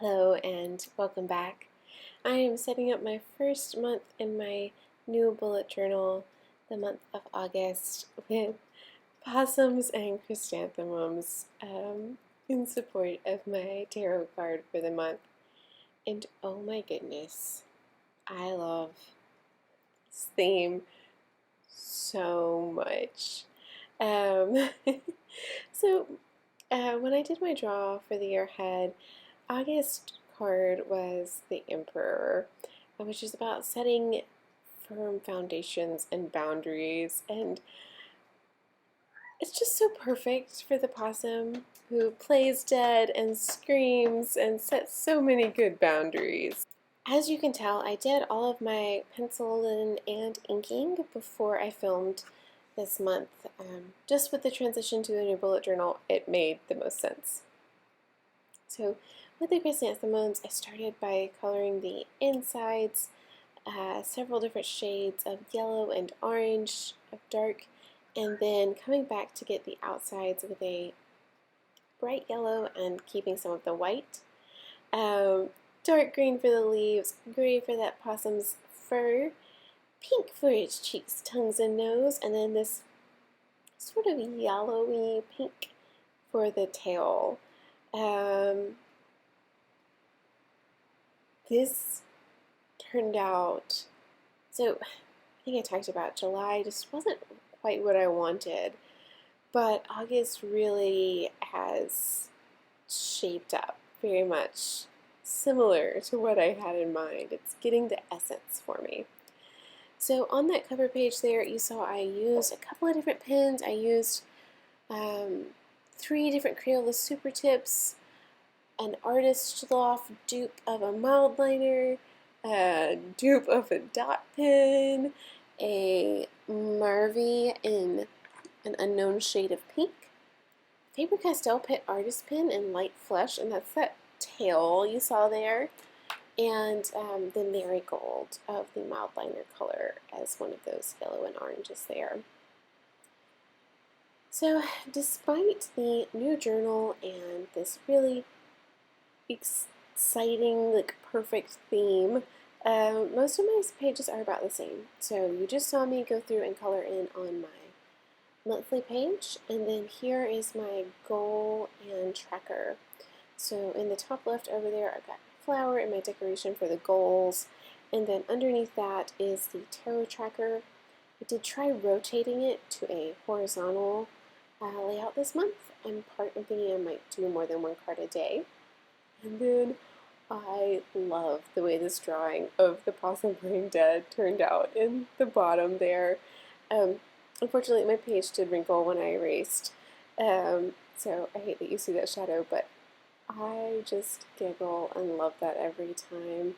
Hello and welcome back. I am setting up my first month in my new bullet journal, the month of August, with possums and chrysanthemums in support of my tarot card for the month. And oh my goodness, I love this theme so much. Um, so when I did my draw for the year ahead, August card was the Emperor, which is about setting firm foundations and boundaries, and it's just so perfect for the possum who plays dead and screams and sets so many good boundaries. As you can tell, I did all of my penciling and inking before I filmed this month. Just with the transition to the new bullet journal, it made the most sense. So with the chrysanthemums, I started by coloring the insides, several different shades of yellow and orange of dark, and then coming back to get the outsides with a bright yellow and keeping some of the white. Dark green for the leaves, gray for that possum's fur, pink for its cheeks, tongues, and nose, and then this sort of yellowy pink for the tail. This turned out, so I think I talked about July just wasn't quite what I wanted, but August really has shaped up very much similar to what I had in mind. It's getting the essence for me. So on that cover page there, you saw I used a couple of different pens. I used 3 different Crayola Supertips, an artist loft dupe of a Mildliner, a dupe of a dot pen, a Marvy in an unknown shade of pink, Faber-Castell Pitt artist pen in light flesh, and that's that tail you saw there, and the Marigold of the Mildliner color as one of those yellow and oranges there. So despite the new journal and this really exciting, perfect theme, most of my pages are about the same. So you just saw me go through and color in on my monthly page, and then here is my goal and tracker. So in the top left over there, I've got my flower and my decoration for the goals, and then underneath that is the tarot tracker. I did try rotating it to a horizontal layout this month. I'm thinking I might do more than one card a day. And then I love the way this drawing of the possum playing dead turned out in the bottom there. Unfortunately, my page did wrinkle when I erased, so I hate that you see that shadow, but I just giggle and love that every time.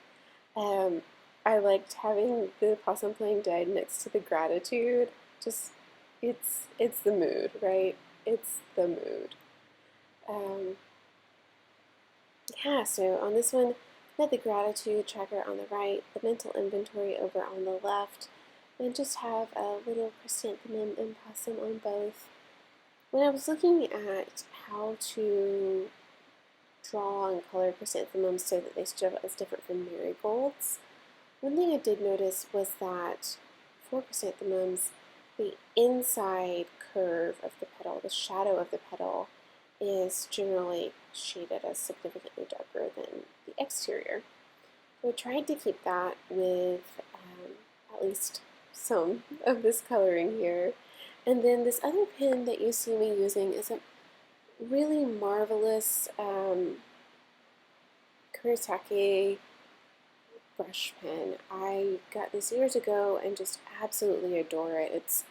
I liked having the possum playing dead next to the gratitude. Just, it's the mood, right? It's the mood. Yeah, so on this one, I had the gratitude tracker on the right, the mental inventory over on the left, and just have a little chrysanthemum and possum on both. When I was looking at how to draw and color chrysanthemums so that they stood out as different from marigolds, one thing I did notice was that for chrysanthemums, the inside curve of the petal, the shadow of the petal, is generally shaded as significantly darker than the exterior. So I tried to keep that with at least some of this coloring here. And then this other pen that you see me using is a really marvelous Kuretake brush pen. I got this years ago and just absolutely adore it. It's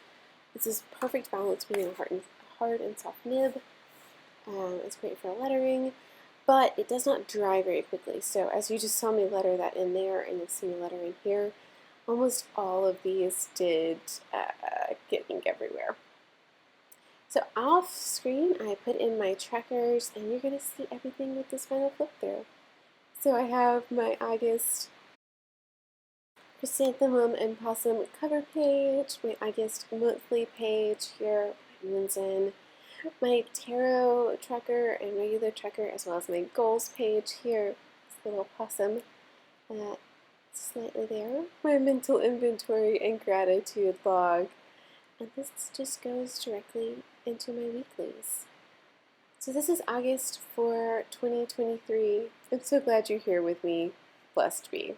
this perfect balance between a hard and soft nib. It's great for lettering, but it does not dry very quickly. So as you just saw me letter that in there, and you'll see me letter in here, almost all of these did get ink everywhere. So off screen, I put in my trackers, and you're going to see everything with this final flip through. So I have my August chrysanthemum and possum cover page, my August monthly page here, my moons in, my tarot tracker and regular tracker, as well as my goals page here, little possum slightly there, my mental inventory and gratitude log. And this just goes directly into my weeklies. So this is August for 2023. I'm so glad you're here with me. Blessed be.